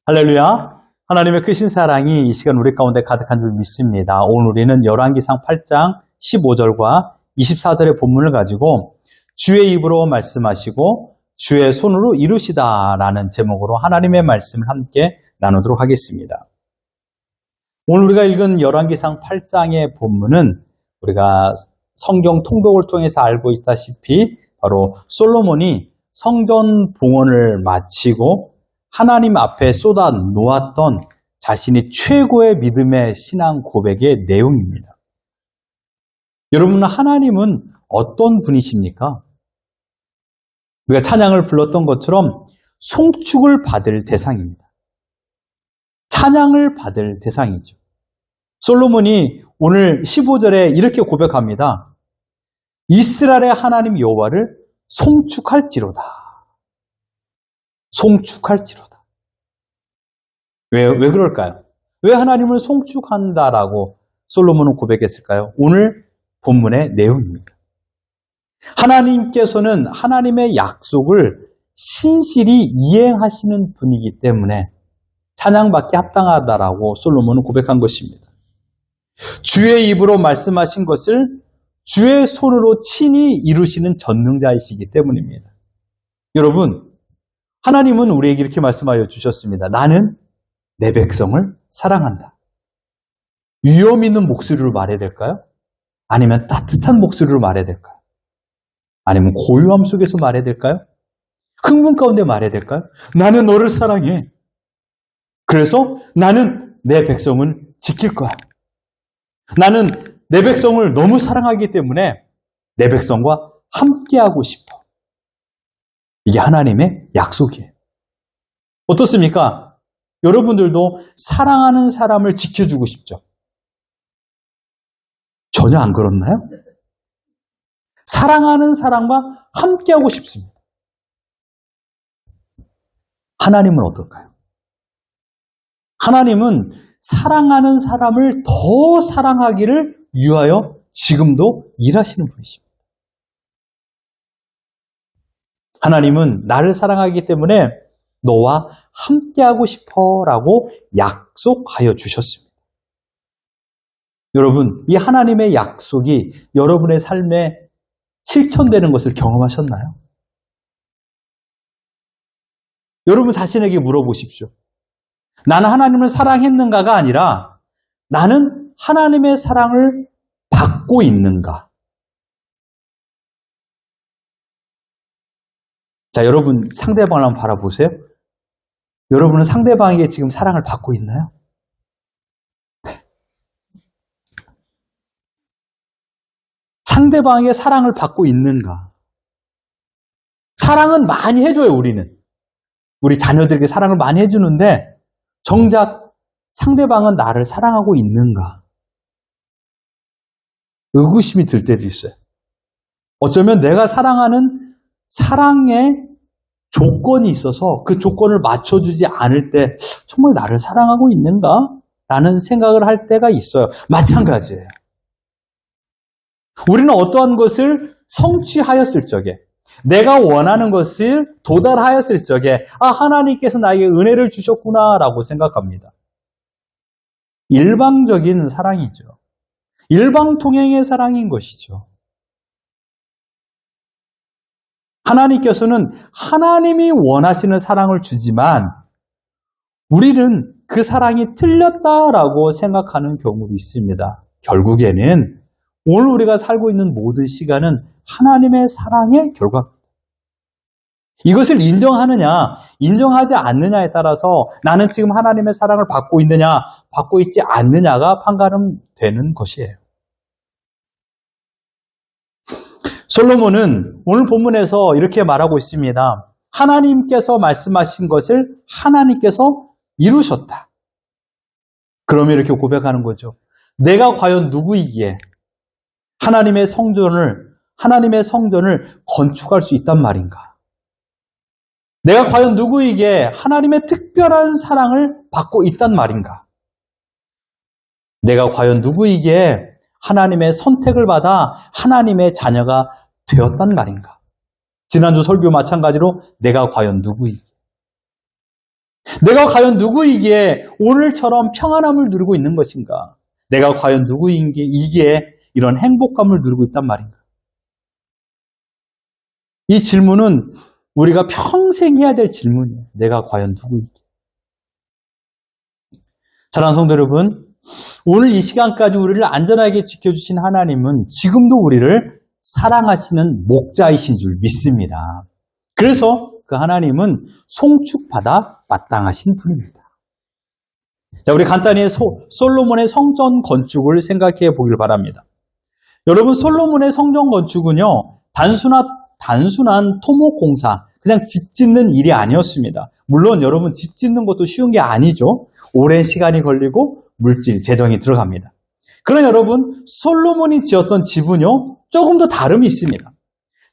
할렐루야. 하나님의 크신 사랑이 이 시간 우리 가운데 가득한 줄 믿습니다. 오늘 우리는 열왕기상 8장 15절과 24절의 본문을 가지고 주의 입으로 말씀하시고 주의 손으로 이루시다라는 제목으로 하나님의 말씀을 함께 나누도록 하겠습니다. 오늘 우리가 읽은 열왕기상 8장의 본문은 우리가 성경 통독을 통해서 알고 있다시피 바로 솔로몬이 성전 봉헌을 마치고 하나님 앞에 쏟아 놓았던 자신이 최고의 믿음의 신앙 고백의 내용입니다. 여러분, 하나님은 어떤 분이십니까? 우리가 찬양을 불렀던 것처럼 송축을 받을 대상입니다. 찬양을 받을 대상이죠. 솔로몬이 오늘 15절에 이렇게 고백합니다. 이스라엘의 하나님 여호와를 송축할지로다. 송축할지로다. 왜 그럴까요? 왜 하나님을 송축한다라고 솔로몬은 고백했을까요? 오늘 본문의 내용입니다. 하나님께서는 하나님의 약속을 신실히 이행하시는 분이기 때문에 찬양받기 합당하다라고 솔로몬은 고백한 것입니다. 주의 입으로 말씀하신 것을 주의 손으로 친히 이루시는 전능자이시기 때문입니다. 여러분, 하나님은 우리에게 이렇게 말씀하여 주셨습니다. 나는 내 백성을 사랑한다. 위험 있는 목소리로 말해야 될까요? 아니면 따뜻한 목소리로 말해야 될까요? 아니면 고요함 속에서 말해야 될까요? 흥분 가운데 말해야 될까요? 나는 너를 사랑해. 그래서 나는 내 백성을 지킬 거야. 나는 내 백성을 너무 사랑하기 때문에 내 백성과 함께하고 싶어. 이게 하나님의 약속이에요. 어떻습니까? 여러분들도 사랑하는 사람을 지켜주고 싶죠? 전혀 안 그렇나요? 사랑하는 사람과 함께하고 싶습니다. 하나님은 어떨까요? 하나님은 사랑하는 사람을 더 사랑하기를 위하여 지금도 일하시는 분이십니다. 하나님은 나를 사랑하기 때문에 너와 함께하고 싶어라고 약속하여 주셨습니다. 여러분, 이 하나님의 약속이 여러분의 삶에 실천되는 것을 경험하셨나요? 여러분 자신에게 물어보십시오. 나는 하나님을 사랑했는가가 아니라 나는 하나님의 사랑을 받고 있는가? 자, 여러분 상대방을 한번 바라보세요. 여러분은 상대방에게 지금 사랑을 받고 있나요? 상대방에게 사랑을 받고 있는가? 사랑은 많이 해줘요, 우리는. 우리 자녀들에게 사랑을 많이 해주는데 정작 상대방은 나를 사랑하고 있는가? 의구심이 들 때도 있어요. 어쩌면 내가 사랑하는 사랑에 조건이 있어서 그 조건을 맞춰주지 않을 때 정말 나를 사랑하고 있는가? 라는 생각을 할 때가 있어요. 마찬가지예요. 우리는 어떠한 것을 성취하였을 적에, 내가 원하는 것을 도달하였을 적에 하나님께서 나에게 은혜를 주셨구나 라고 생각합니다. 일방적인 사랑이죠. 일방통행의 사랑인 것이죠. 하나님께서는 하나님이 원하시는 사랑을 주지만 우리는 그 사랑이 틀렸다라고 생각하는 경우도 있습니다. 결국에는 오늘 우리가 살고 있는 모든 시간은 하나님의 사랑의 결과입니다. 이것을 인정하느냐, 인정하지 않느냐에 따라서 나는 지금 하나님의 사랑을 받고 있느냐, 받고 있지 않느냐가 판가름되는 것이에요. 솔로몬은 오늘 본문에서 이렇게 말하고 있습니다. 하나님께서 말씀하신 것을 하나님께서 이루셨다. 그러면 이렇게 고백하는 거죠. 내가 과연 누구이기에 하나님의 성전을 건축할 수 있단 말인가? 내가 과연 누구에게 하나님의 특별한 사랑을 받고 있단 말인가? 내가 과연 누구에게 하나님의 선택을 받아 하나님의 자녀가 되었단 말인가? 지난주 설교 마찬가지로 내가 과연 누구이기에? 내가 과연 누구이기에 오늘처럼 평안함을 누리고 있는 것인가? 내가 과연 누구이기에 이런 행복감을 누리고 있단 말인가? 이 질문은 우리가 평생 해야 될 질문이에요. 내가 과연 누구이기에. 사랑하는 성도 여러분, 오늘 이 시간까지 우리를 안전하게 지켜주신 하나님은 지금도 우리를 사랑하시는 목자이신 줄 믿습니다. 그래서 그 하나님은 송축받아 마땅하신 분입니다. 자, 우리 간단히 솔로몬의 성전 건축을 생각해 보길 바랍니다. 여러분, 솔로몬의 성전 건축은요, 단순한 토목 공사, 그냥 집 짓는 일이 아니었습니다. 물론 여러분, 집 짓는 것도 쉬운 게 아니죠. 오랜 시간이 걸리고 물질, 재정이 들어갑니다. 그러나 여러분, 솔로몬이 지었던 집은요, 조금 더 다름이 있습니다.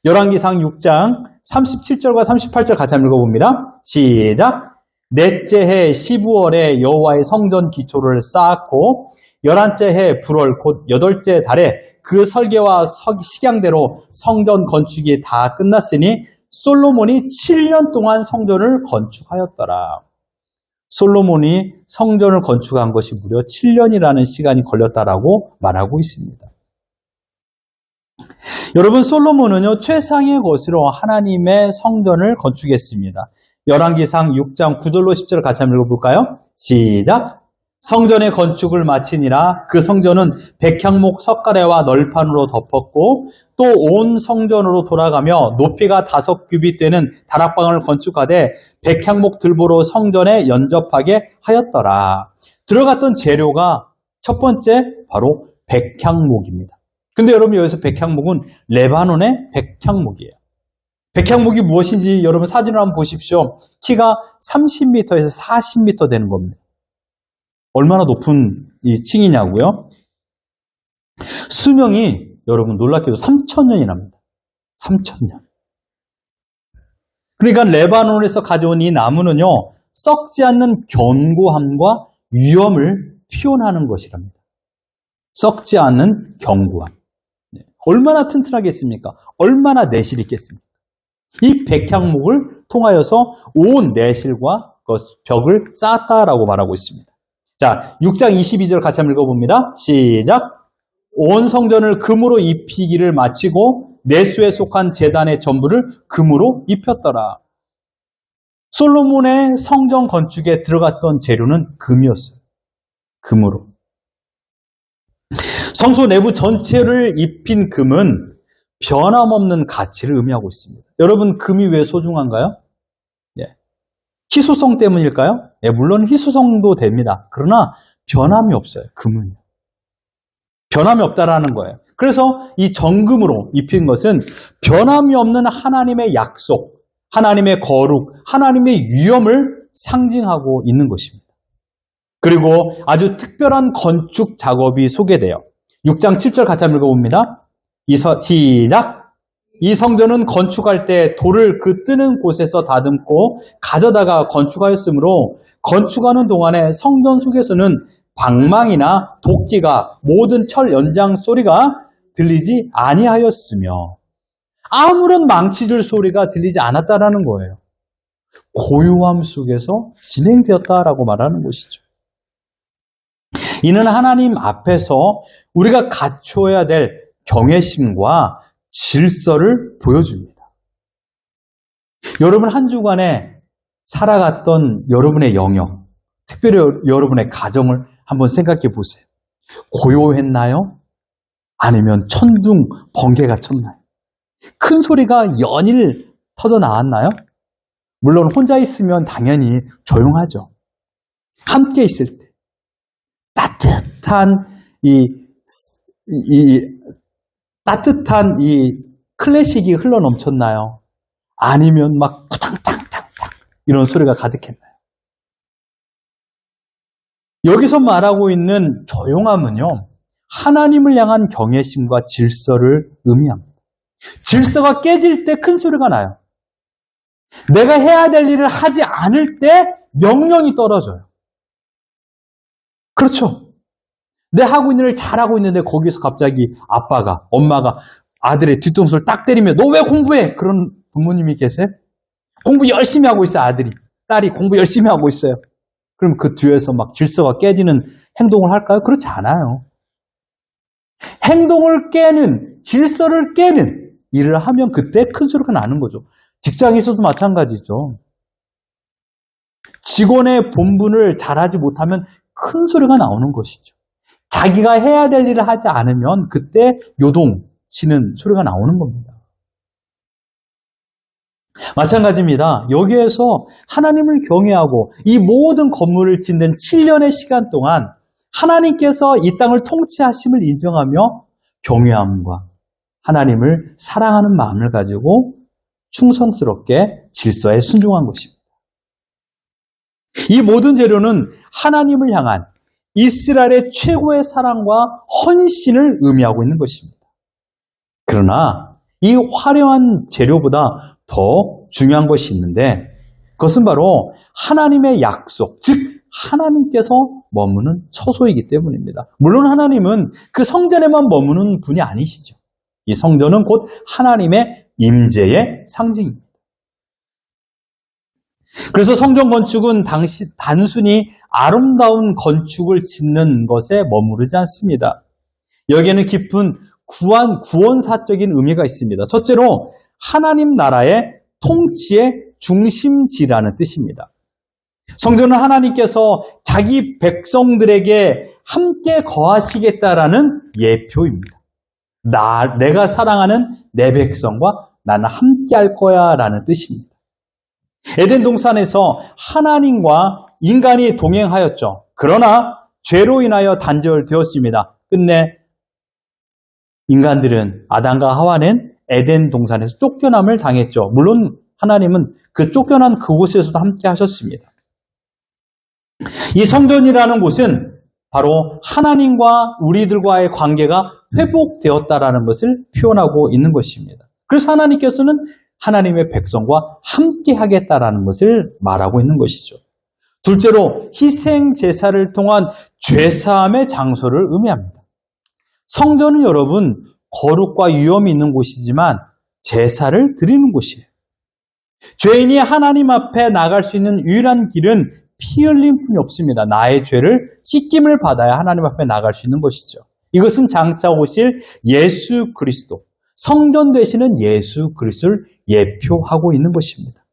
열왕기상 6장 37절과 38절 같이 한번 읽어봅니다. 시작! 넷째 해 15월에 여호와의 성전 기초를 쌓았고 11째 해 불월 곧 8째 달에 그 설계와 식양대로 성전 건축이 다 끝났으니 솔로몬이 7년 동안 성전을 건축하였더라. 솔로몬이 성전을 건축한 것이 무려 7년이라는 시간이 걸렸다라고 말하고 있습니다. 여러분, 솔로몬은요, 최상의 것으로 하나님의 성전을 건축했습니다. 열왕기상 6장 9절로 10절 같이 한번 읽어볼까요? 시작! 성전의 건축을 마치니라. 그 성전은 백향목 석가래와 널판으로 덮었고 또 온 성전으로 돌아가며 높이가 5규빗 되는 다락방을 건축하되 백향목 들보로 성전에 연접하게 하였더라. 들어갔던 재료가 첫 번째 바로 백향목입니다. 근데 여러분, 여기서 백향목은 레바논의 백향목이에요. 백향목이 무엇인지 여러분 사진을 한번 보십시오. 키가 30m에서 40m 되는 겁니다. 얼마나 높은 이 층이냐고요? 수명이 여러분 놀랍게도 3,000년이랍니다. 3,000년. 그러니까 레바논에서 가져온 이 나무는요, 썩지 않는 견고함과 위엄을 표현하는 것이랍니다. 썩지 않는 견고함. 얼마나 튼튼하겠습니까? 얼마나 내실 있겠습니까? 이 백향목을 통하여서 온 내실과 벽을 쌓았다라고 말하고 있습니다. 자, 6장 22절 같이 한번 읽어봅니다. 시작! 온 성전을 금으로 입히기를 마치고 내수에 속한 제단의 전부를 금으로 입혔더라. 솔로몬의 성전 건축에 들어갔던 재료는 금이었어요. 금으로. 성소 내부 전체를 입힌 금은 변함없는 가치를 의미하고 있습니다. 여러분, 금이 왜 소중한가요? 희소성 때문일까요? 물론 희소성도 됩니다. 그러나 변함이 없어요. 금은. 변함이 없다라는 거예요. 그래서 이 정금으로 입힌 것은 변함이 없는 하나님의 약속, 하나님의 거룩, 하나님의 위엄을 상징하고 있는 것입니다. 그리고 아주 특별한 건축 작업이 소개돼요. 6장 7절 같이 한번 읽어봅니다. 시작! 이 성전은 건축할 때 돌을 그 뜨는 곳에서 다듬고 가져다가 건축하였으므로 건축하는 동안에 성전 속에서는 방망이나 도끼가 모든 철 연장 소리가 들리지 아니하였으며 아무런 망치질 소리가 들리지 않았다라는 거예요. 고요함 속에서 진행되었다라고 말하는 것이죠. 이는 하나님 앞에서 우리가 갖춰야 될 경외심과 질서를 보여줍니다. 여러분, 한 주간에 살아갔던 여러분의 영역, 특별히 여러분의 가정을 한번 생각해 보세요. 고요했나요? 아니면 천둥, 번개가 쳤나요? 큰 소리가 연일 터져 나왔나요? 물론 혼자 있으면 당연히 조용하죠. 함께 있을 때 따뜻한 이 클래식이 흘러 넘쳤나요? 아니면 막 푸탕탕탕탕 이런 소리가 가득했나요? 여기서 말하고 있는 조용함은요, 하나님을 향한 경외심과 질서를 의미합니다. 질서가 깨질 때 큰 소리가 나요. 내가 해야 될 일을 하지 않을 때 명령이 떨어져요. 그렇죠? 내 하고 있는 일을 잘하고 있는데 거기서 갑자기 아빠가, 엄마가 아들의 뒤통수를 딱 때리며 너 왜 공부해? 그런 부모님이 계세요? 공부 열심히 하고 있어, 아들이. 딸이 공부 열심히 하고 있어요. 그럼 그 뒤에서 막 질서가 깨지는 행동을 할까요? 그렇지 않아요. 행동을 깨는, 질서를 깨는 일을 하면 그때 큰 소리가 나는 거죠. 직장에서도 마찬가지죠. 직원의 본분을 잘하지 못하면 큰 소리가 나오는 것이죠. 자기가 해야 될 일을 하지 않으면 그때 요동치는 소리가 나오는 겁니다. 마찬가지입니다. 여기에서 하나님을 경외하고 이 모든 건물을 짓는 7년의 시간 동안 하나님께서 이 땅을 통치하심을 인정하며 경외함과 하나님을 사랑하는 마음을 가지고 충성스럽게 질서에 순종한 것입니다. 이 모든 재료는 하나님을 향한 이스라엘의 최고의 사랑과 헌신을 의미하고 있는 것입니다. 그러나 이 화려한 재료보다 더 중요한 것이 있는데 그것은 바로 하나님의 약속, 즉 하나님께서 머무는 처소이기 때문입니다. 물론 하나님은 그 성전에만 머무는 분이 아니시죠. 이 성전은 곧 하나님의 임재의 상징입니다. 그래서 성전 건축은 단순히 아름다운 건축을 짓는 것에 머무르지 않습니다. 여기에는 깊은 구원사적인 의미가 있습니다. 첫째로 하나님 나라의 통치의 중심지라는 뜻입니다. 성전은 하나님께서 자기 백성들에게 함께 거하시겠다라는 예표입니다. 내가 사랑하는 내 백성과 나는 함께 할 거야 라는 뜻입니다. 에덴 동산에서 하나님과 인간이 동행하였죠. 그러나 죄로 인하여 단절되었습니다. 끝내 인간들은 아담과 하와는 에덴 동산에서 쫓겨남을 당했죠. 물론 하나님은 그 쫓겨난 그곳에서도 함께 하셨습니다. 이 성전이라는 곳은 바로 하나님과 우리들과의 관계가 회복되었다라는 것을 표현하고 있는 것입니다. 그래서 하나님께서는 하나님의 백성과 함께 하겠다라는 것을 말하고 있는 것이죠. 둘째로 희생 제사를 통한 죄사함의 장소를 의미합니다. 성전은 여러분 거룩과 위험이 있는 곳이지만 제사를 드리는 곳이에요. 죄인이 하나님 앞에 나갈 수 있는 유일한 길은 피 흘림뿐이 없습니다. 나의 죄를 씻김을 받아야 하나님 앞에 나갈 수 있는 것이죠. 이것은 장차 오실 예수 그리스도, 성전 되시는 예수 그리스도를 예표하고 있는 것입니다.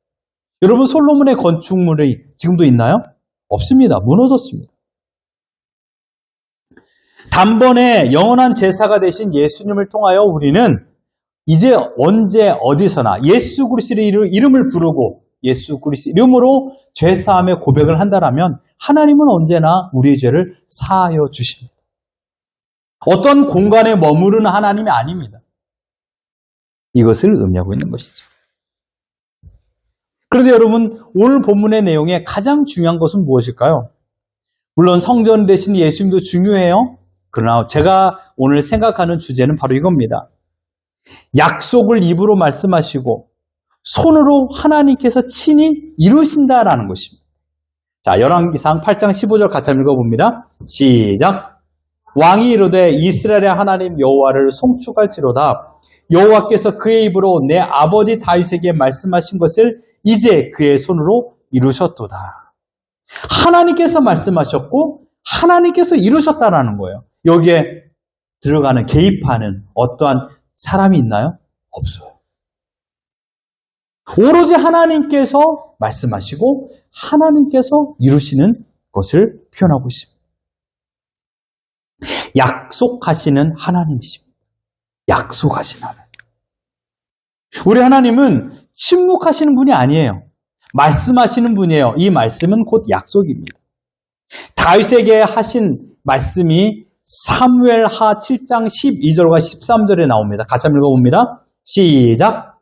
여러분 솔로몬의 건축물이 지금도 있나요? 없습니다. 무너졌습니다. 단번에 영원한 제사가 되신 예수님을 통하여 우리는 이제 언제 어디서나 예수 그리스도의 이름을 부르고 예수 그리스도 이름으로 죄사함의 고백을 한다라면 하나님은 언제나 우리의 죄를 사하여 주십니다. 어떤 공간에 머무르는 하나님이 아닙니다. 이것을 의미하고 있는 것이죠. 그런데 여러분 오늘 본문의 내용에 가장 중요한 것은 무엇일까요? 물론 성전 되신 예수님도 중요해요. 그러나 제가 오늘 생각하는 주제는 바로 이겁니다. 약속을 입으로 말씀하시고 손으로 하나님께서 친히 이루신다라는 것입니다. 자, 열왕기상 8장 15절 같이 한번 읽어봅니다. 시작. 왕이 이르되 이스라엘의 하나님 여호와를 송축할지로다. 여호와께서 그의 입으로 내 아버지 다윗에게 말씀하신 것을 이제 그의 손으로 이루셨도다. 하나님께서 말씀하셨고 하나님께서 이루셨다라는 거예요. 여기에 들어가는 개입하는 어떠한 사람이 있나요? 없어요. 오로지 하나님께서 말씀하시고 하나님께서 이루시는 것을 표현하고 있습니다. 약속하시는 하나님이십니다. 약속하시는 하나님. 우리 하나님은 침묵하시는 분이 아니에요. 말씀하시는 분이에요. 이 말씀은 곧 약속입니다. 다윗에게 하신 말씀이 사무엘하 7장 12절과 13절에 나옵니다. 같이 한번 읽어봅니다. 시작.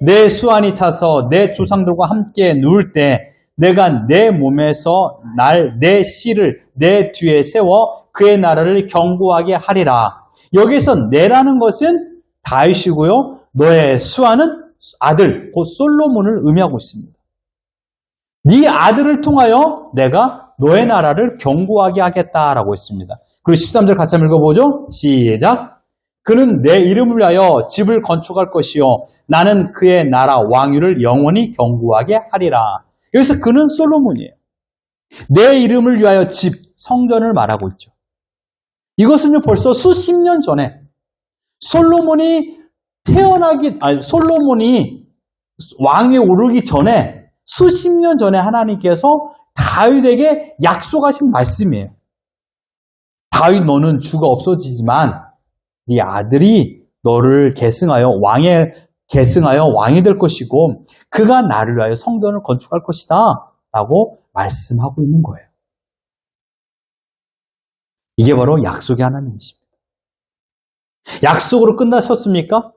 내 수완이 차서 내 조상들과 함께 누울 때 내가 내 몸에서 내 씨를 내 뒤에 세워 그의 나라를 견고하게 하리라. 여기서 내라는 것은 다윗이고요. 너의 수완은 아들, 곧 솔로몬을 의미하고 있습니다. 네 아들을 통하여 내가 너의 나라를 견고하게 하겠다라고 했습니다. 그리고 13절 같이 한번 읽어보죠. 시작. 그는 내 이름을 위하여 집을 건축할 것이요 나는 그의 나라 왕위를 영원히 견고하게 하리라. 여기서 그는 솔로몬이에요. 내 이름을 위하여 집, 성전을 말하고 있죠. 이것은요, 벌써 수십 년 전에 솔로몬이 솔로몬이 왕위에 오르기 전에 수십 년 전에 하나님께서 다윗에게 약속하신 말씀이에요. 다윗 너는 주가 없어지지만 네 아들이 너를 계승하여 왕이 될 것이고 그가 나를 위하여 성전을 건축할 것이다 라고 말씀하고 있는 거예요. 이게 바로 약속의 하나님이십니다. 약속으로 끝나셨습니까?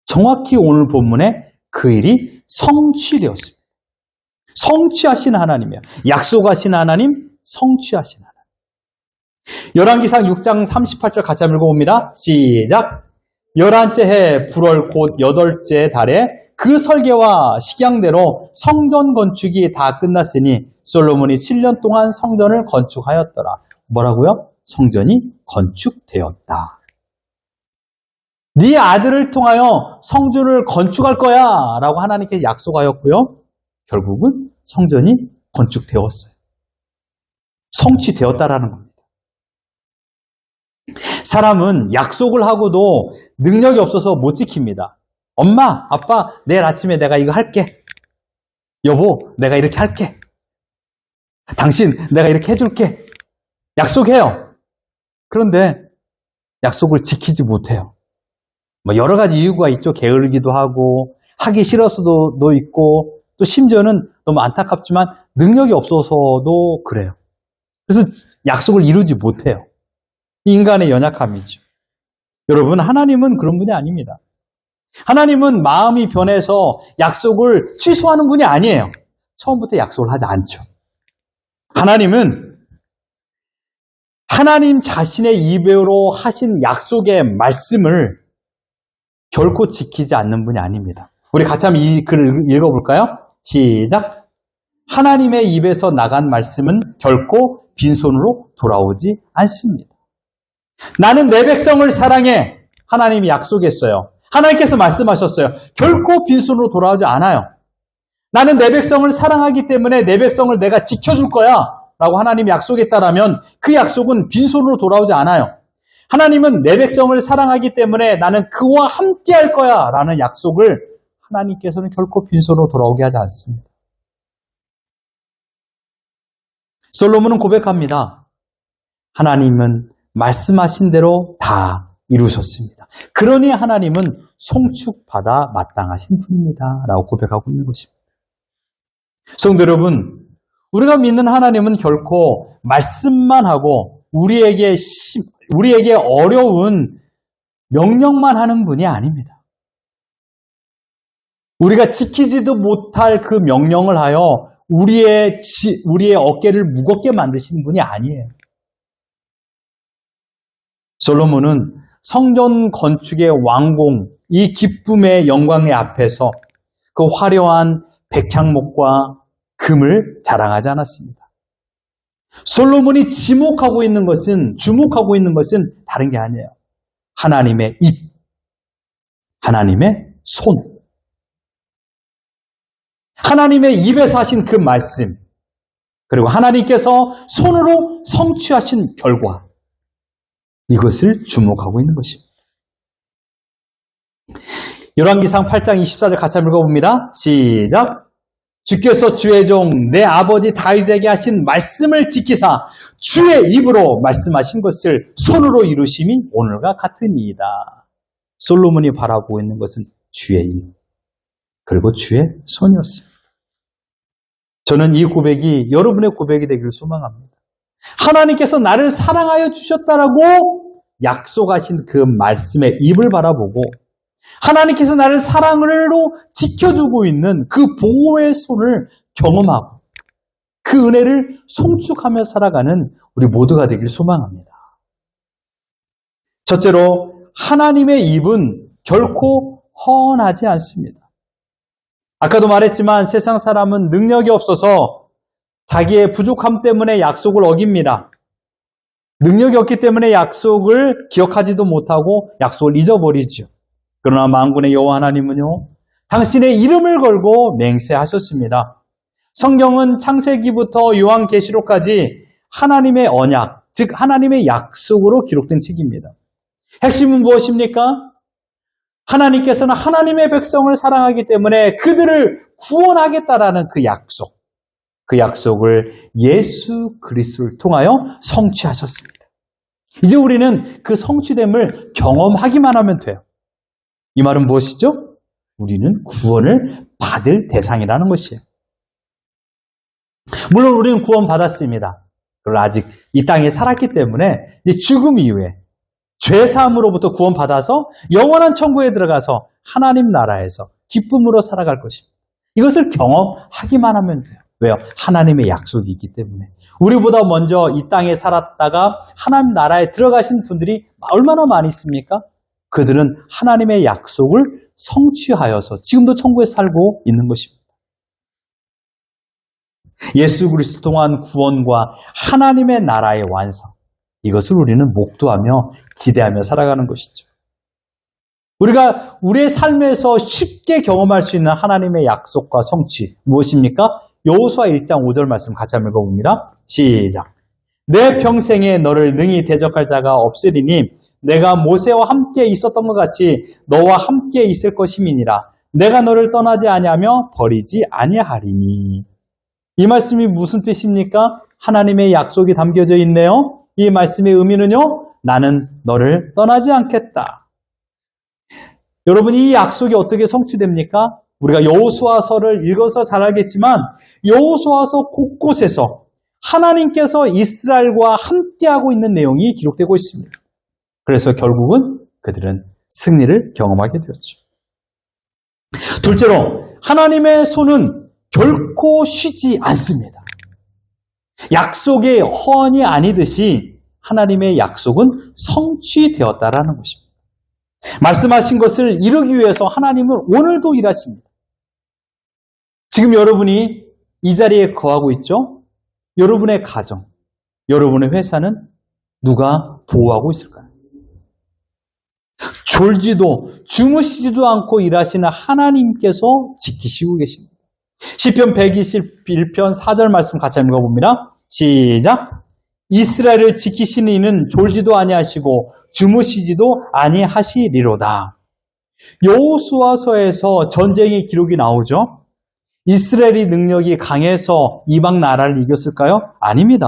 정확히 오늘 본문에 그 일이 성취되었습니다. 성취하신 하나님이에요. 약속하신 하나님, 성취하신 하나님. 열왕기상 6장 38절 같이 한번 읽어봅니다. 시작! 11째 해 불월 곧 8째 달에 그 설계와 식양대로 성전 건축이 다 끝났으니 솔로몬이 7년 동안 성전을 건축하였더라. 뭐라고요? 성전이 건축되었다. 네 아들을 통하여 성전을 건축할 거야 라고 하나님께서 약속하였고요. 결국은 성전이 건축되었어요. 성취되었다라는 겁니다. 사람은 약속을 하고도 능력이 없어서 못 지킵니다. 엄마, 아빠, 내일 아침에 내가 이거 할게. 여보, 내가 이렇게 할게. 당신, 내가 이렇게 해줄게. 약속해요. 그런데 약속을 지키지 못해요. 여러 가지 이유가 있죠. 게으르기도 하고 하기 싫어서도 있고 또 심지어는 너무 안타깝지만 능력이 없어서도 그래요. 그래서 약속을 이루지 못해요. 인간의 연약함이죠. 여러분, 하나님은 그런 분이 아닙니다. 하나님은 마음이 변해서 약속을 취소하는 분이 아니에요. 처음부터 약속을 하지 않죠. 하나님은 하나님 자신의 입으로 하신 약속의 말씀을 결코 지키지 않는 분이 아닙니다. 우리 같이 한번 이 글을 읽어볼까요? 시작! 하나님의 입에서 나간 말씀은 결코 빈손으로 돌아오지 않습니다. 나는 내 백성을 사랑해. 하나님이 약속했어요. 하나님께서 말씀하셨어요. 결코 빈손으로 돌아오지 않아요. 나는 내 백성을 사랑하기 때문에 내 백성을 내가 지켜줄 거야 라고 하나님이 약속했다라면 그 약속은 빈손으로 돌아오지 않아요. 하나님은 내 백성을 사랑하기 때문에 나는 그와 함께 할 거야 라는 약속을 하나님께서는 결코 빈손으로 돌아오게 하지 않습니다. 솔로몬은 고백합니다. 하나님은 말씀하신 대로 다 이루셨습니다. 그러니 하나님은 송축받아 마땅하신 분입니다 라고 고백하고 있는 것입니다. 성도 여러분, 우리가 믿는 하나님은 결코 말씀만 하고 우리에게 어려운 명령만 하는 분이 아닙니다. 우리가 지키지도 못할 그 명령을 하여 우리의 어깨를 무겁게 만드시는 분이 아니에요. 솔로몬은 성전 건축의 왕공, 이 기쁨의 영광의 앞에서 그 화려한 백향목과 금을 자랑하지 않았습니다. 솔로몬이 주목하고 있는 것은 다른 게 아니에요. 하나님의 입, 하나님의 손. 하나님의 입에서 하신 그 말씀, 그리고 하나님께서 손으로 성취하신 결과, 이것을 주목하고 있는 것입니다. 열왕기상 8장 24절 같이 한번 읽어봅니다. 시작! 주께서 주의 종 내 아버지 다윗에게 하신 말씀을 지키사 주의 입으로 말씀하신 것을 손으로 이루심이 오늘과 같으니이다. 솔로몬이 바라보고 있는 것은 주의 입, 그리고 주의 손이었습니다. 저는 이 고백이 여러분의 고백이 되기를 소망합니다. 하나님께서 나를 사랑하여 주셨다라고 약속하신 그 말씀의 입을 바라보고 하나님께서 나를 사랑으로 지켜주고 있는 그 보호의 손을 경험하고 그 은혜를 송축하며 살아가는 우리 모두가 되길 소망합니다. 첫째로, 하나님의 입은 결코 허언하지 않습니다. 아까도 말했지만 세상 사람은 능력이 없어서 자기의 부족함 때문에 약속을 어깁니다. 능력이 없기 때문에 약속을 기억하지도 못하고 약속을 잊어버리죠. 그러나 만군의 여호와 하나님은요, 당신의 이름을 걸고 맹세하셨습니다. 성경은 창세기부터 요한계시록까지 하나님의 언약, 즉 하나님의 약속으로 기록된 책입니다. 핵심은 무엇입니까? 하나님께서는 하나님의 백성을 사랑하기 때문에 그들을 구원하겠다라는 그 약속, 그 약속을 예수 그리스도를 통하여 성취하셨습니다. 이제 우리는 그 성취됨을 경험하기만 하면 돼요. 이 말은 무엇이죠? 우리는 구원을 받을 대상이라는 것이에요. 물론 우리는 구원받았습니다. 그러나 아직 이 땅에 살았기 때문에 이제 죽음 이후에 죄사함으로부터 구원받아서 영원한 천국에 들어가서 하나님 나라에서 기쁨으로 살아갈 것입니다. 이것을 경험하기만 하면 돼요. 왜요? 하나님의 약속이 있기 때문에. 우리보다 먼저 이 땅에 살았다가 하나님 나라에 들어가신 분들이 얼마나 많이 있습니까? 그들은 하나님의 약속을 성취하여서 지금도 천국에 살고 있는 것입니다. 예수 그리스도 통한 구원과 하나님의 나라의 완성, 이것을 우리는 목도하며 기대하며 살아가는 것이죠. 우리가 우리의 삶에서 쉽게 경험할 수 있는 하나님의 약속과 성취 무엇입니까? 여호수아 1장 5절 말씀 같이 한번 읽어봅니다. 시작. 내 평생에 너를 능히 대적할 자가 없으리니 내가 모세와 함께 있었던 것 같이 너와 함께 있을 것임이니라. 내가 너를 떠나지 아니하며 버리지 아니하리니. 이 말씀이 무슨 뜻입니까? 하나님의 약속이 담겨져 있네요. 이 말씀의 의미는요, 나는 너를 떠나지 않겠다. 여러분, 이 약속이 어떻게 성취됩니까? 우리가 여호수아서를 읽어서 잘 알겠지만 여호수아서 곳곳에서 하나님께서 이스라엘과 함께하고 있는 내용이 기록되고 있습니다. 그래서 결국은 그들은 승리를 경험하게 되었죠. 둘째로, 하나님의 손은 결코 쉬지 않습니다. 약속의 허언이 아니듯이 하나님의 약속은 성취되었다라는 것입니다. 말씀하신 것을 이루기 위해서 하나님은 오늘도 일하십니다. 지금 여러분이 이 자리에 거하고 있죠? 여러분의 가정, 여러분의 회사는 누가 보호하고 있을까요? 졸지도 주무시지도 않고 일하시는 하나님께서 지키시고 계십니다. 시편 121편 4절 말씀 같이 읽어봅니다. 시작. 이스라엘을 지키시는 이는 졸지도 아니하시고 주무시지도 아니하시리로다. 여호수아서에서 전쟁의 기록이 나오죠. 이스라엘의 능력이 강해서 이방 나라를 이겼을까요? 아닙니다.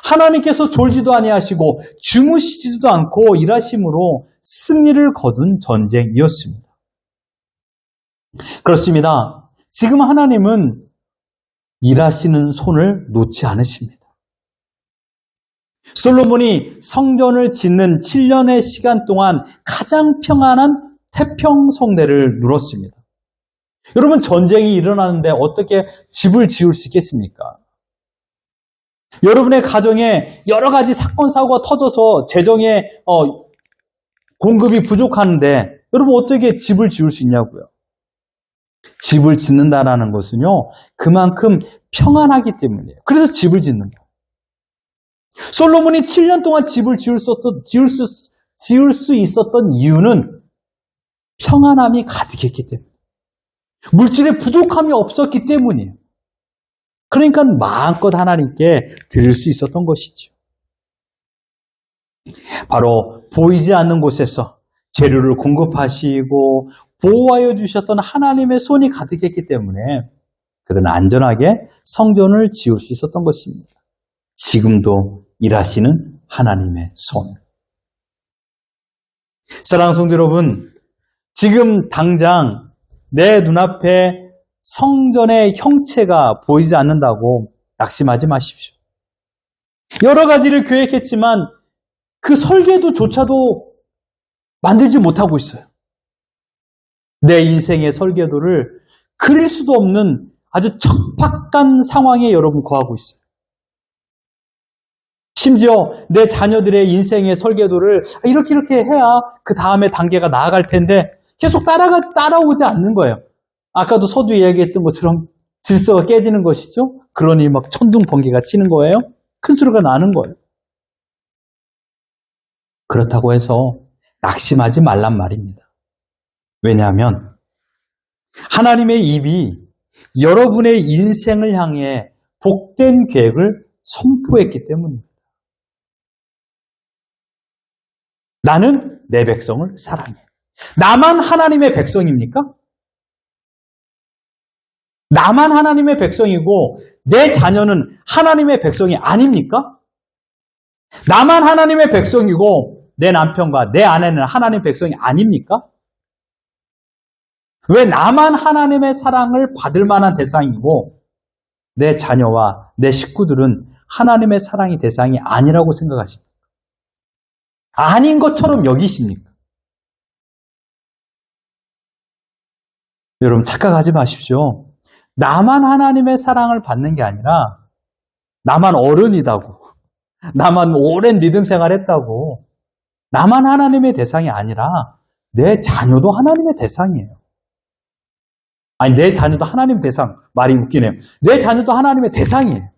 하나님께서 졸지도 아니하시고 주무시지도 않고 일하심으로 승리를 거둔 전쟁이었습니다. 그렇습니다. 지금 하나님은 일하시는 손을 놓지 않으십니다. 솔로몬이 성전을 짓는 7년의 시간 동안 가장 평안한 태평성대를 누렸습니다. 여러분, 전쟁이 일어나는데 어떻게 집을 지을 수 있겠습니까? 여러분의 가정에 여러 가지 사건, 사고가 터져서 재정의 공급이 부족한데 여러분 어떻게 집을 지을 수 있냐고요? 집을 짓는다는 것은요, 그만큼 평안하기 때문이에요. 그래서 집을 짓는 거예요. 솔로몬이 7년 동안 집을 지을 수 있었던 이유는 평안함이 가득했기 때문에, 물질의 부족함이 없었기 때문이에요. 그러니까 마음껏 하나님께 드릴 수 있었던 것이죠. 바로 보이지 않는 곳에서 재료를 공급하시고 보호하여 주셨던 하나님의 손이 가득했기 때문에 그들은 안전하게 성전을 지을 수 있었던 것입니다. 지금도 일하시는 하나님의 손. 사랑하는 성도 여러분, 지금 당장 내 눈앞에 성전의 형체가 보이지 않는다고 낙심하지 마십시오. 여러 가지를 계획했지만 그 설계도조차도 만들지 못하고 있어요. 내 인생의 설계도를 그릴 수도 없는 아주 척박한 상황에 여러분 거하고 있어요. 심지어 내 자녀들의 인생의 설계도를 이렇게 해야 그 다음에 단계가 나아갈 텐데 계속 따라오지 않는 거예요. 아까도 서두 이야기했던 것처럼 질서가 깨지는 것이죠. 그러니 막 천둥번개가 치는 거예요. 큰 소리가 나는 거예요. 그렇다고 해서 낙심하지 말란 말입니다. 왜냐하면 하나님의 입이 여러분의 인생을 향해 복된 계획을 선포했기 때문입니다. 나는 내 백성을 사랑해. 나만 하나님의 백성입니까? 나만 하나님의 백성이고 내 자녀는 하나님의 백성이 아닙니까? 나만 하나님의 백성이고 내 남편과 내 아내는 하나님의 백성이 아닙니까? 왜 나만 하나님의 사랑을 받을 만한 대상이고 내 자녀와 내 식구들은 하나님의 사랑의 대상이 아니라고 생각하십니까? 아닌 것처럼 여기십니까? 여러분 착각하지 마십시오. 나만 하나님의 사랑을 받는 게 아니라 나만 어른이다고, 나만 오랜 믿음 생활했다고, 나만 하나님의 대상이 아니라 내 자녀도 하나님의 대상이에요. 아니, 내 자녀도 하나님 대상. 말이 웃기네요. 내 자녀도 하나님의 대상이에요.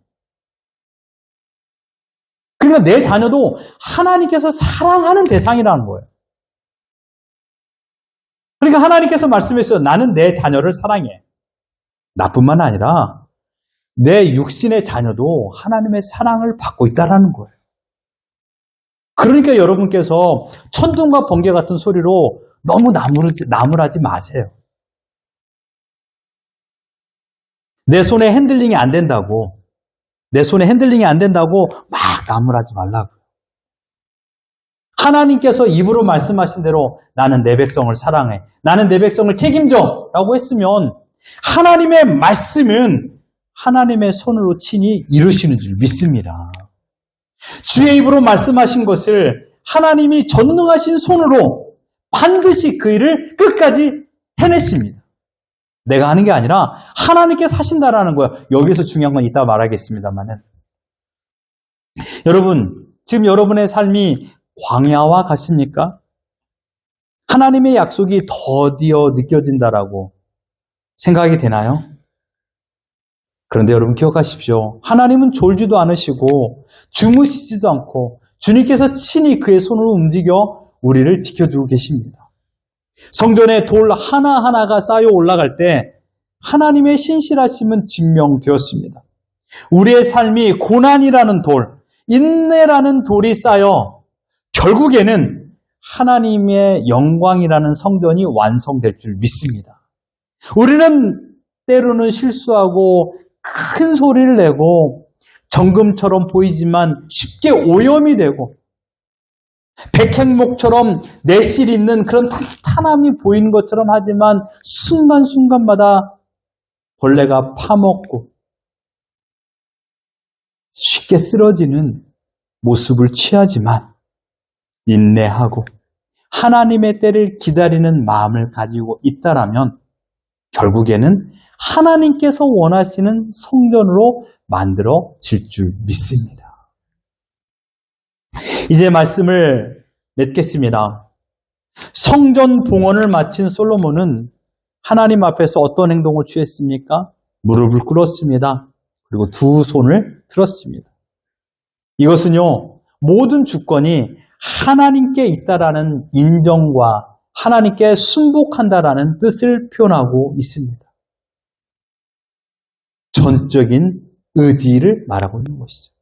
그러니까 내 자녀도 하나님께서 사랑하는 대상이라는 거예요. 그러니까 하나님께서 말씀했어요. 나는 내 자녀를 사랑해. 나뿐만 아니라 내 육신의 자녀도 하나님의 사랑을 받고 있다는 거예요. 그러니까 여러분께서 천둥과 번개 같은 소리로 너무 나무라지 마세요. 내 손에 핸들링이 안 된다고, 막 나무라지 말라고요. 하나님께서 입으로 말씀하신 대로 나는 내 백성을 사랑해, 나는 내 백성을 책임져 라고 했으면 하나님의 말씀은 하나님의 손으로 친히 이루시는 줄 믿습니다. 주의 입으로 말씀하신 것을 하나님이 전능하신 손으로 반드시 그 일을 끝까지 해내십니다. 내가 하는 게 아니라 하나님께서 하신다라는 거예요. 여기서 중요한 건 이따 말하겠습니다만은. 여러분, 지금 여러분의 삶이 광야와 같습니까? 하나님의 약속이 더디어 느껴진다라고 생각이 되나요? 그런데 여러분 기억하십시오. 하나님은 졸지도 않으시고 주무시지도 않고 주님께서 친히 그의 손으로 움직여 우리를 지켜주고 계십니다. 성전에 돌 하나하나가 쌓여 올라갈 때 하나님의 신실하심은 증명되었습니다. 우리의 삶이 고난이라는 돌, 인내라는 돌이 쌓여 결국에는 하나님의 영광이라는 성전이 완성될 줄 믿습니다. 우리는 때로는 실수하고 큰 소리를 내고 정금처럼 보이지만 쉽게 오염이 되고 백행목처럼 내실 있는 그런 탄탄함이 보이는 것처럼 하지만 순간순간마다 벌레가 파먹고 쉽게 쓰러지는 모습을 취하지만 인내하고 하나님의 때를 기다리는 마음을 가지고 있다라면 결국에는 하나님께서 원하시는 성전으로 만들어질 줄 믿습니다. 이제 말씀을 맺겠습니다. 성전 봉헌을 마친 솔로몬은 하나님 앞에서 어떤 행동을 취했습니까? 무릎을 꿇었습니다. 그리고 두 손을 들었습니다. 이것은요, 모든 주권이 하나님께 있다라는 인정과 하나님께 순복한다라는 뜻을 표현하고 있습니다. 전적인 의지를 말하고 있는 것이죠.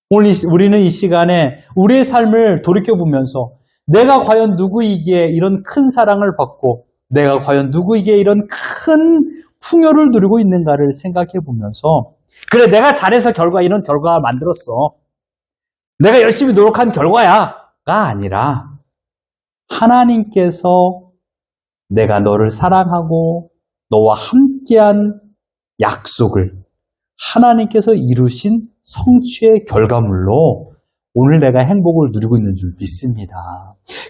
오늘 우리는 이 시간에 우리의 삶을 돌이켜보면서 내가 과연 누구이기에 이런 큰 사랑을 받고 내가 과연 누구이기에 이런 큰 풍요를 누리고 있는가를 생각해 보면서 그래 내가 잘해서 이런 결과를 만들었어. 내가 열심히 노력한 결과야가 아니라 하나님께서 내가 너를 사랑하고 너와 함께한 약속을 하나님께서 이루신 성취의 결과물로 오늘 내가 행복을 누리고 있는 줄 믿습니다.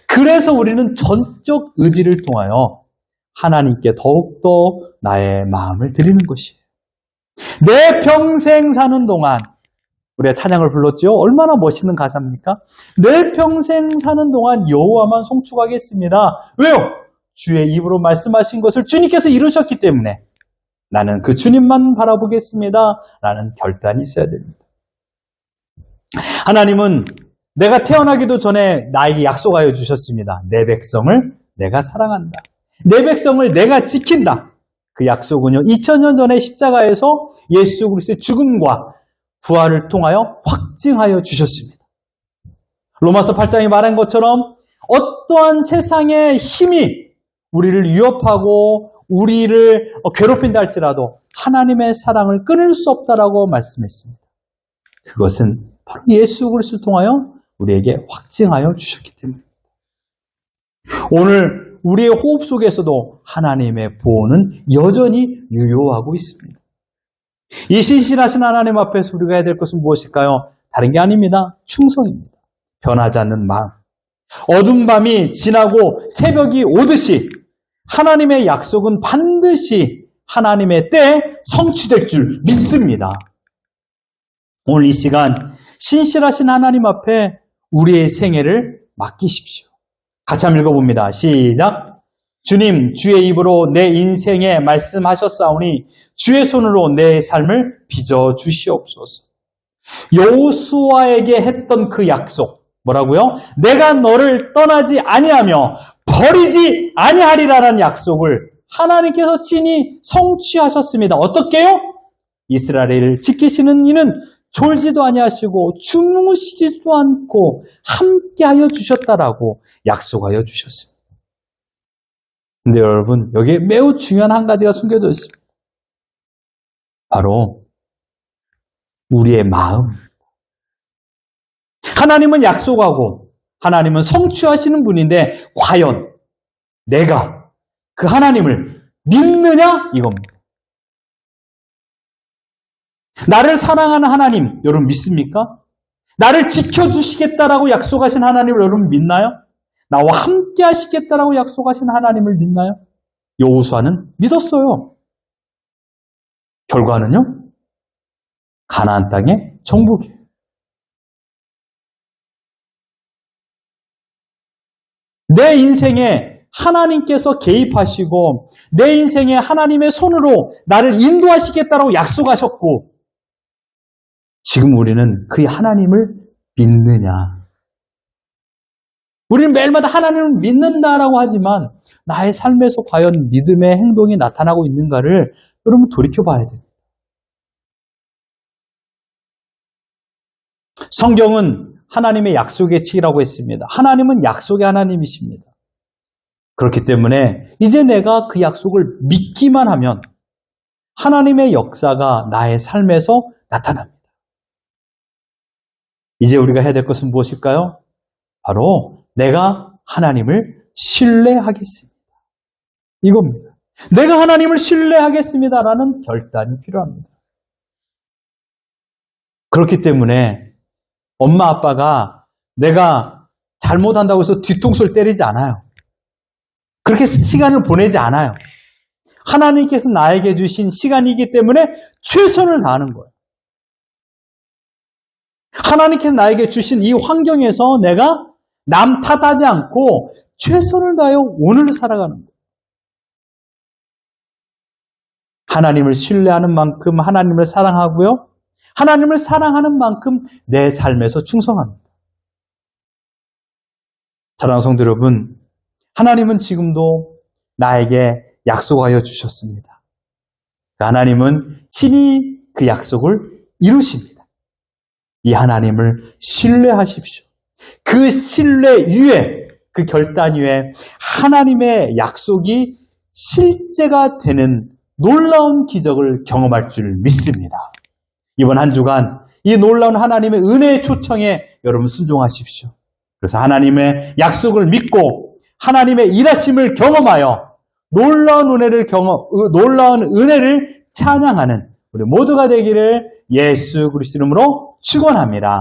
그래서 우리는 전적 의지를 통하여 하나님께 더욱더 나의 마음을 드리는 것이에요. 내 평생 사는 동안 우리가 찬양을 불렀죠. 얼마나 멋있는 가사입니까? 내 평생 사는 동안 여호와만 송축하겠습니다. 왜요? 주의 입으로 말씀하신 것을 주님께서 이루셨기 때문에 나는 그 주님만 바라보겠습니다. 라는 결단이 있어야 됩니다. 하나님은 내가 태어나기도 전에 나에게 약속하여 주셨습니다. 내 백성을 내가 사랑한다. 내 백성을 내가 지킨다. 그 약속은요, 2000년 전에 십자가에서 예수 그리스도의 죽음과 부활을 통하여 확증하여 주셨습니다. 로마서 8장이 말한 것처럼 어떠한 세상의 힘이 우리를 위협하고 우리를 괴롭힌다 할지라도 하나님의 사랑을 끊을 수 없다라고 말씀했습니다. 그것은 바로 예수 그리스도를 통하여 우리에게 확증하여 주셨기 때문입니다. 오늘 우리의 호흡 속에서도 하나님의 보호는 여전히 유효하고 있습니다. 이 신실하신 하나님 앞에서 우리가 해야 될 것은 무엇일까요? 다른 게 아닙니다. 충성입니다. 변하지 않는 마음. 어두운 밤이 지나고 새벽이 오듯이 하나님의 약속은 반드시 하나님의 때에 성취될 줄 믿습니다. 오늘 이 시간 신실하신 하나님 앞에 우리의 생애를 맡기십시오. 같이 한번 읽어봅니다. 시작. 주님, 주의 입으로 내 인생에 말씀하셨사오니 주의 손으로 내 삶을 빚어 주시옵소서. 여호수아에게 했던 그 약속, 뭐라고요? 내가 너를 떠나지 아니하며 버리지 아니하리라는 약속을 하나님께서 친히 성취하셨습니다. 어떻게요? 이스라엘을 지키시는 이는 졸지도 아니하시고 주무시지도 않고 함께하여 주셨다라고 약속하여 주셨습니다. 근데 여러분, 여기에 매우 중요한 한 가지가 숨겨져 있습니다. 바로 우리의 마음. 하나님은 약속하고 하나님은 성취하시는 분인데 과연 내가 그 하나님을 믿느냐? 이겁니다. 나를 사랑하는 하나님, 여러분 믿습니까? 나를 지켜주시겠다라고 약속하신 하나님을 여러분 믿나요? 나와 함께 하시겠다라고 약속하신 하나님을 믿나요? 여호수아는 믿었어요. 결과는요? 가나안 땅의 정복이에요. 내 인생에 하나님께서 개입하시고 내 인생에 하나님의 손으로 나를 인도하시겠다라고 약속하셨고 지금 우리는 그 하나님을 믿느냐? 우리는 매일마다 하나님을 믿는다라고 하지만 나의 삶에서 과연 믿음의 행동이 나타나고 있는가를 여러분 돌이켜봐야 돼요. 성경은 하나님의 약속의 책이라고 했습니다. 하나님은 약속의 하나님이십니다. 그렇기 때문에 이제 내가 그 약속을 믿기만 하면 하나님의 역사가 나의 삶에서 나타납니다. 이제 우리가 해야 될 것은 무엇일까요? 바로 내가 하나님을 신뢰하겠습니다. 이겁니다. 내가 하나님을 신뢰하겠습니다라는 결단이 필요합니다. 그렇기 때문에 엄마 아빠가 내가 잘못한다고 해서 뒤통수를 때리지 않아요. 그렇게 시간을 보내지 않아요. 하나님께서 나에게 주신 시간이기 때문에 최선을 다하는 거예요. 하나님께서 나에게 주신 이 환경에서 내가 남 탓하지 않고 최선을 다하여 오늘을 살아가는 거예요. 하나님을 신뢰하는 만큼 하나님을 사랑하고요. 하나님을 사랑하는 만큼 내 삶에서 충성합니다. 사랑하는 성도 여러분, 하나님은 지금도 나에게 약속하여 주셨습니다. 하나님은 친히 그 약속을 이루십니다. 이 하나님을 신뢰하십시오. 그 신뢰 위에, 그 결단 위에 하나님의 약속이 실제가 되는 놀라운 기적을 경험할 줄 믿습니다. 이번 한 주간 이 놀라운 하나님의 은혜의 초청에 여러분 순종하십시오. 그래서 하나님의 약속을 믿고 하나님의 일하심을 경험하여 놀라운 은혜를 찬양하는 우리 모두가 되기를 예수 그리스도 이름으로 축원합니다.